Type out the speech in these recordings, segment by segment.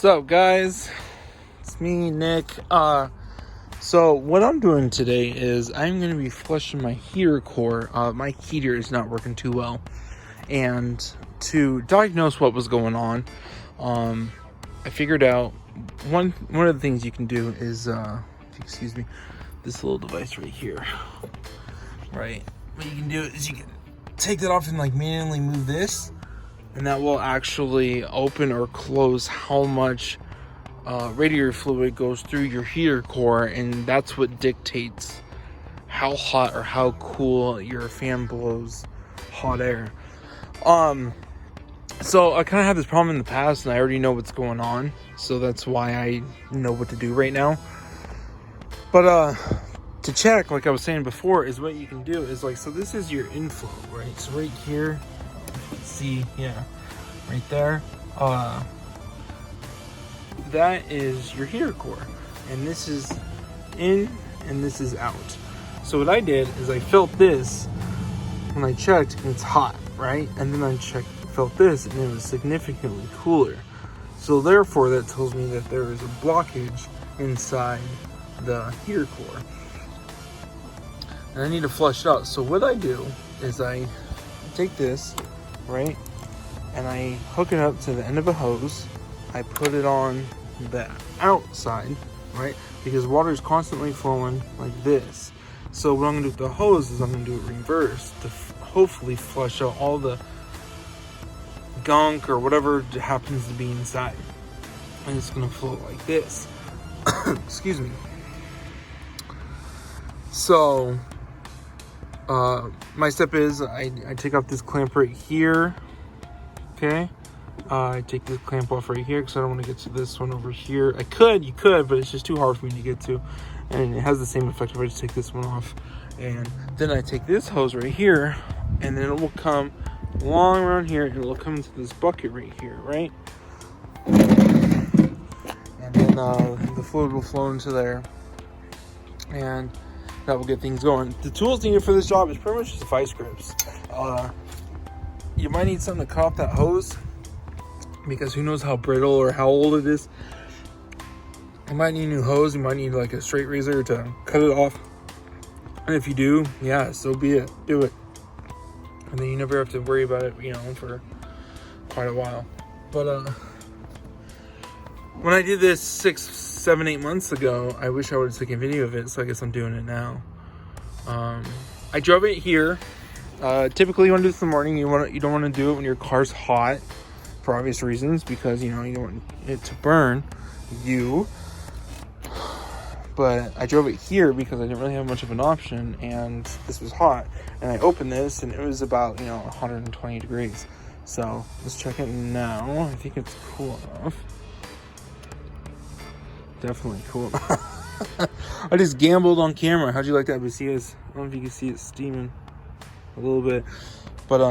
What's up, guys? It's me, Nick. So what I'm doing today is I'm going to be flushing my heater core. My heater is not working too well, and to diagnose what was going on, I figured out one of the things you can do is, excuse me, this little device right here. Right. What you can do is you can take that off and like manually move this, and that will actually open or close how much radiator fluid goes through your heater core, and that's what dictates how hot or how cool your fan blows hot air. So I kind of had this problem in the past, and I already know what's going on, so that's why I know what to do right now. But to check, like I was saying before, is what you can do is like, so this is your inflow, right? So right here, see, yeah, right there, that is your heater core, and this is in and this is out. So what I did is I felt this when I checked, and it's hot, right? And then I felt this, and it was significantly cooler. So therefore that tells me that there is a blockage inside the heater core, and I need to flush it out. So what I do is I take this, right, and I hook it up to the end of a hose. I put it on the outside, right, because water is constantly flowing like this. So what I'm gonna do with the hose is I'm gonna do it reverse to hopefully flush out all the gunk or whatever happens to be inside, and it's gonna flow like this. Excuse me. So my step is I take off this clamp right here. Okay, I take this clamp off right here because I don't want to get to this one over here. You could, but it's just too hard for me to get to, and it has the same effect if I just take this one off. And then I take this hose right here, and then it will come along around here, and it will come into this bucket right here, right? And then the fluid will flow into there, and that will get things going. The tools needed for this job is pretty much just vice grips. You might need something to cut off that hose, because who knows how brittle or how old it is. You might need a new hose. You might need like a straight razor to cut it off. And if you do, yeah, so be it. Do it. And then you never have to worry about it, for quite a while. But when I did this 6, 7, 8 months ago, I wish I would have taken a video of it, so I guess I'm doing it now. I drove it here. Typically you want to do this in the morning. You don't want to do it when your car's hot, for obvious reasons, because you don't want it to burn you. But I drove it here because I didn't really have much of an option, and this was hot, and I opened this and it was about 120 degrees. So let's check it now. I think it's cool enough. Definitely cool enough. I just gambled on camera. How'd you like that? But see, guys, I don't know if you can see it steaming a little bit, but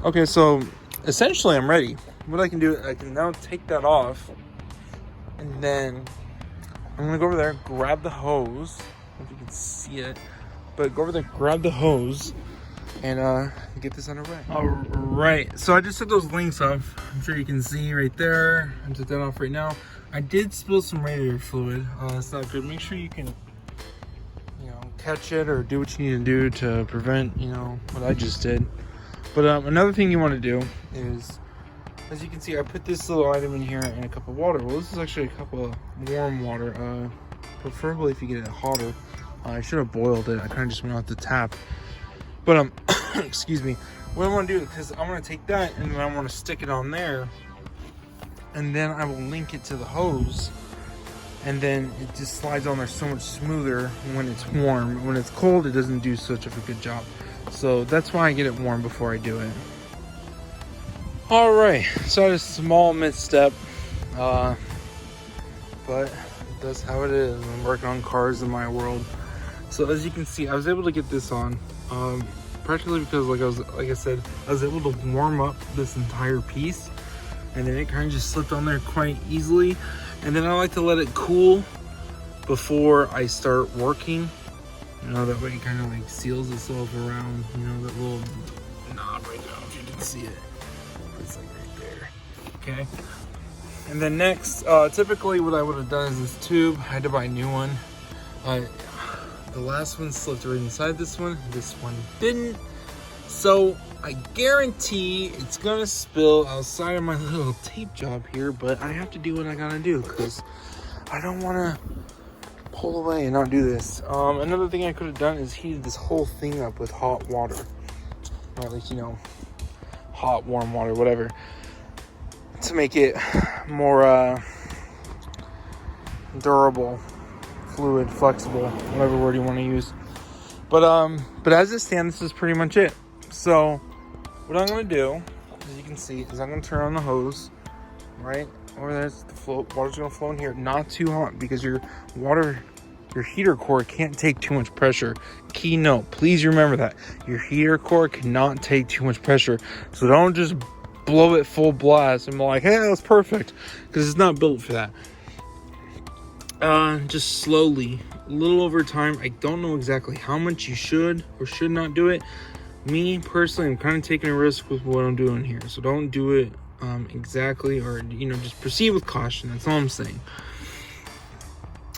okay, so essentially I'm ready. What I can do, I can now take that off, and then I'm gonna go over there, grab the hose. I don't know if you can see it, but go over there, grab the hose, and get this underway. All right, so I just took those links off. I'm sure you can see right there. I took that off right now. I did spill some radiator fluid. It's not good. Make sure you can catch it or do what you need to do to prevent what I just did. But another thing you want to do is, as you can see, I put this little item in here and a cup of water. Well, this is actually a cup of warm water, preferably if you get it hotter. I should have boiled it. I kind of just went off the tap. But excuse me, what I want to do, because I want to take that and then I want to stick it on there, and then I will link it to the hose, and then it just slides on there so much smoother when it's warm. When it's cold, it doesn't do such a good job. So that's why I get it warm before I do it. All right, so I had a small misstep, but that's how it is. I'm working on cars in my world. So as you can see, I was able to get this on, practically because like I said, I was able to warm up this entire piece, and then it kind of just slipped on there quite easily. And then I like to let it cool before I start working. That way it kind of like seals itself around, that little knob right now, if you can see it. It's like right there. Okay. And then next, typically what I would have done is this tube. I had to buy a new one. The last one slipped right inside this one didn't. So I guarantee it's gonna spill outside of my little tape job here, but I have to do what I gotta do because I don't wanna pull away and not do this. Another thing I could have done is heated this whole thing up with hot water. Or at least, hot, warm water, whatever, to make it more durable, fluid, flexible, whatever word you want to use. But as it stands, this is pretty much it. So what I'm going to do, as you can see, is I'm going to turn on the hose, right? Over there's the flow. Water's going to flow in here. Not too hot because your heater core can't take too much pressure. Key note, please remember that. Your heater core cannot take too much pressure. So don't just blow it full blast and be like, hey, that was perfect. Because it's not built for that. Just slowly, a little over time. I don't know exactly how much you should or should not do it. Me, personally, I'm kind of taking a risk with what I'm doing here. So don't do it exactly, or, just proceed with caution. That's all I'm saying.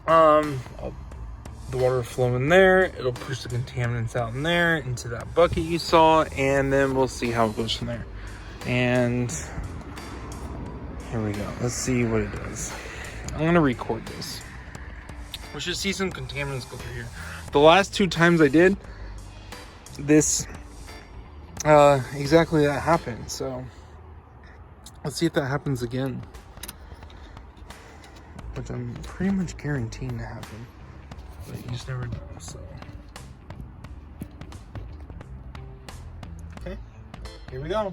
The water will flow in there. It'll push the contaminants out in there into that bucket you saw, and then we'll see how it goes from there. And here we go. Let's see what it does. I'm gonna record this. We should see some contaminants go through here. The last 2 times I did this, exactly that happened. So let's see if that happens again, which I'm pretty much guaranteeing to happen, but you just never know. So okay, here we go.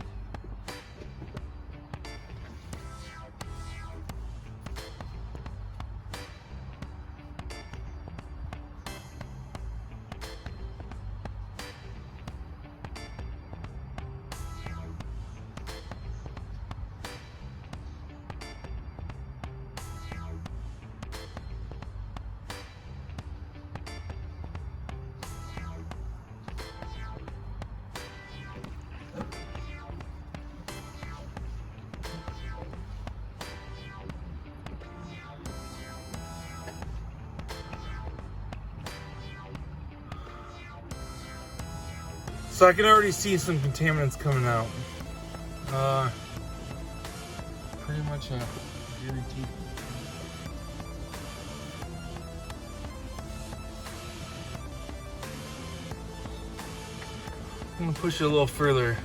So I can already see some contaminants coming out. Pretty much a guarantee. I'm gonna push it a little further.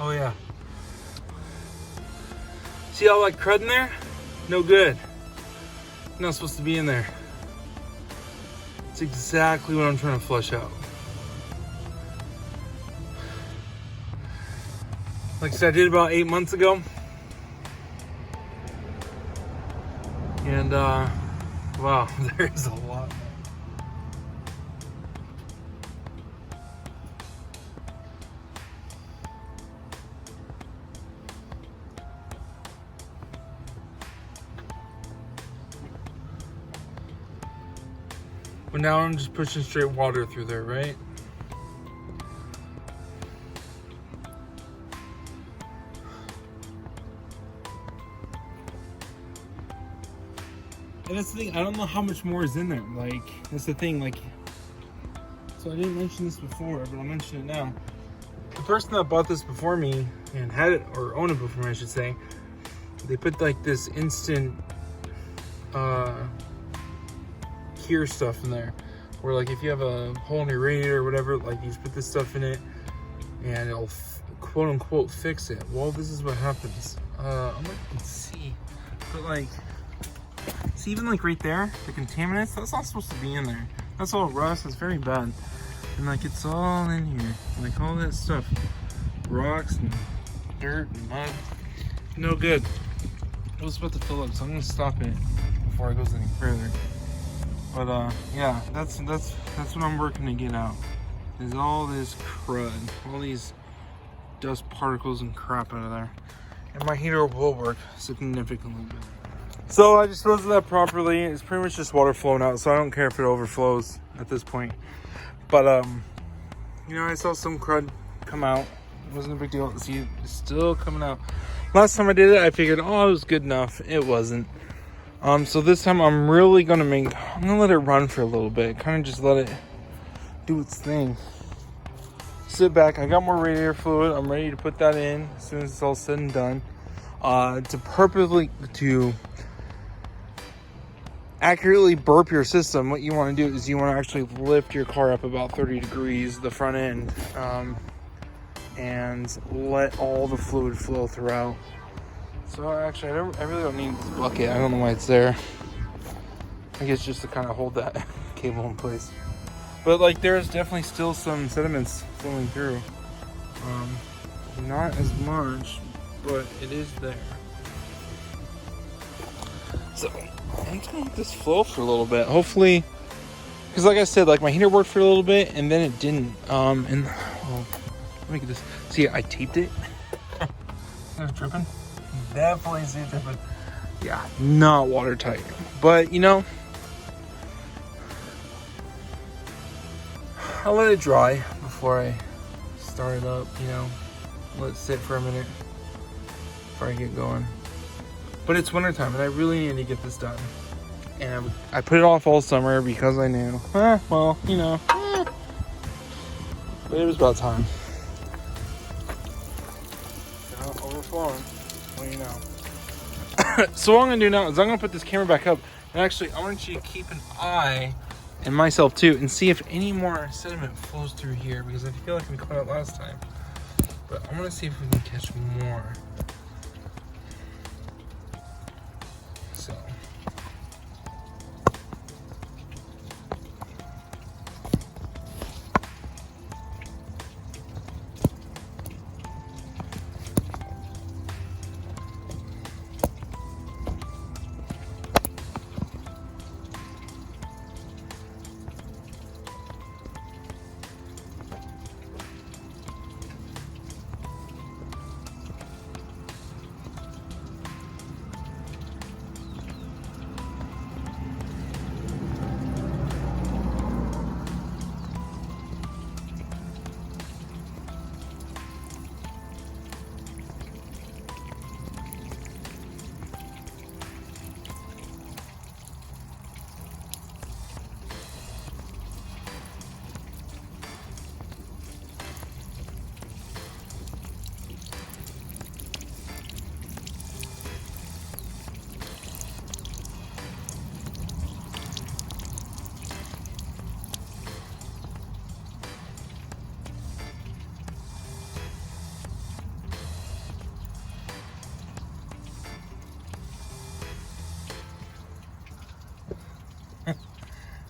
Oh yeah. See all that crud in there? No good. Not supposed to be in there. It's exactly what I'm trying to flush out. Like I said, I did about 8 months ago. And wow, there's a lot. But now I'm just pushing straight water through there, right? And that's the thing, I don't know how much more is in there. Like, that's the thing, like, so I didn't mention this before, but I'll mention it now. The person that bought this before me and had it, or owned it before me, I should say, they put like this instant cure stuff in there, where like if you have a hole in your radiator or whatever, like you just put this stuff in it and it'll quote unquote fix it. Well, this is what happens. I'm not gonna see, but like, see, even like right there, the contaminants, that's not supposed to be in there. That's all rust. It's very bad. And like, it's all in here, like all that stuff, rocks and dirt and mud. No good. It was about to fill up, so I'm gonna stop it before it goes any further. But yeah, that's what I'm working to get out. Is all this crud, all these dust particles and crap out of there. And my heater will work significantly better. So I disposed of that properly. It's pretty much just water flowing out, so I don't care if it overflows at this point. But you know, I saw some crud come out. It wasn't a big deal. See, it's still coming out. Last time I did it, I figured, oh, it was good enough. It wasn't. So this time I'm really gonna let it run for a little bit. Kind of just let it do its thing. Sit back. I got more radiator fluid. I'm ready to put that in as soon as it's all said and done. To accurately burp your system, what you want to do is you want to actually lift your car up about 30 degrees, the front end, and let all the fluid flow throughout. So actually, I really don't need this bucket. I don't know why it's there. I guess just to kind of hold that cable in place. But like, there's definitely still some sediments flowing through. Not as much, but it is there. So I'm just gonna let this flow for a little bit. Hopefully, because like I said, like my heater worked for a little bit and then it didn't. And well, let me get this. See, I taped it. It's dripping. Definitely see it dripping. Yeah, not watertight. But you know, I'll let it dry before I start it up. You know, let it sit for a minute before I get going. But it's wintertime and I really need to get this done. And I put it off all summer because I knew, well, you know, but it was about time. Now overflowing, well, you know. So what I'm gonna do now is I'm gonna put this camera back up, and actually I want you to keep an eye, and myself too, and see if any more sediment flows through here, because I feel like we caught it last time. But I want to see if we can catch more. So.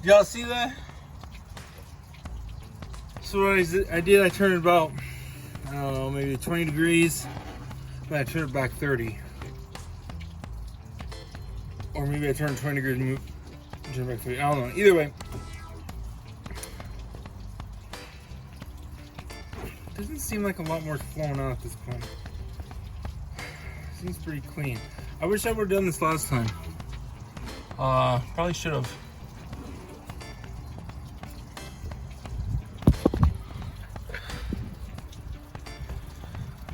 Y'all see that? So what I did, I turned it about, I don't know, maybe 20 degrees, but I turned it back 30. Or maybe I turned 20 degrees and turned it back 30. I don't know. Either way. Doesn't seem like a lot more flowing out at this point. Seems pretty clean. I wish I would have done this last time. Probably should have.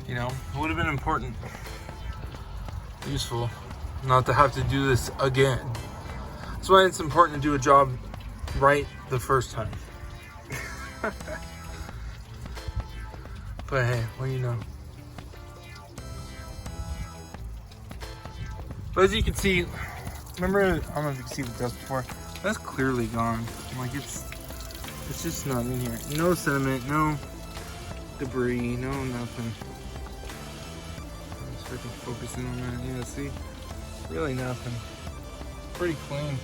You know, it would have been important, useful, not to have to do this again. That's why it's important to do a job right the first time. But hey, what do you know? But as you can see, remember, I don't know if you can see the dust before, that's clearly gone. Like it's just not in here. No sediment, no debris, no nothing. Focusing on that, yeah, see? Really nothing. Pretty clean.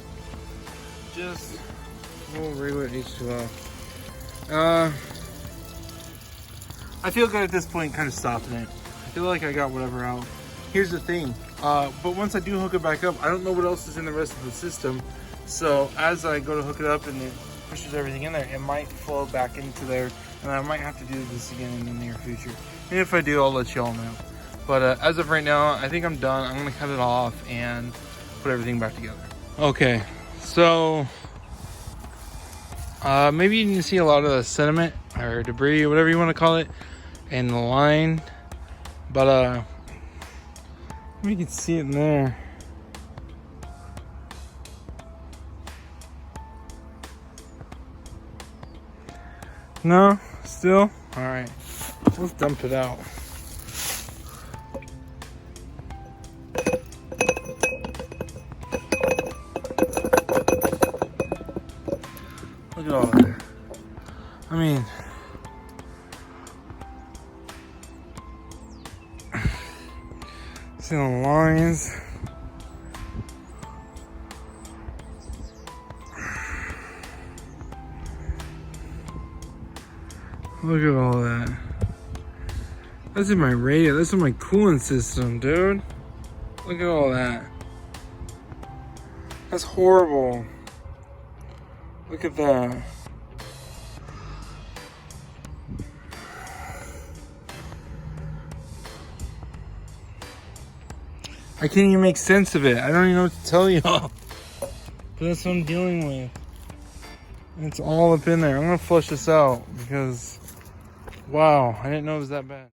Just a little regular H2O. I feel good at this point, kind of stopping it. I feel like I got whatever out. Here's the thing, but once I do hook it back up, I don't know what else is in the rest of the system So as I go to hook it up and it pushes everything in there, it might flow back into there, and I might have to do this again in the near future. And if I do, I'll let y'all know. But as of right now, I think I'm done. I'm gonna cut it off and put everything back together. Okay, so maybe you can see a lot of the sediment or debris, whatever you want to call it, in the line. But you can see it in there. No, still? All right, let's dump it out. Look at all that. I mean, see the lines. Look at all that. That's in my radio. That's in my cooling system, dude. Look at all that. That's horrible. Look at that. I can't even make sense of it. I don't even know what to tell y'all. But that's what I'm dealing with. It's all up in there. I'm gonna flush this out because, wow, I didn't know it was that bad.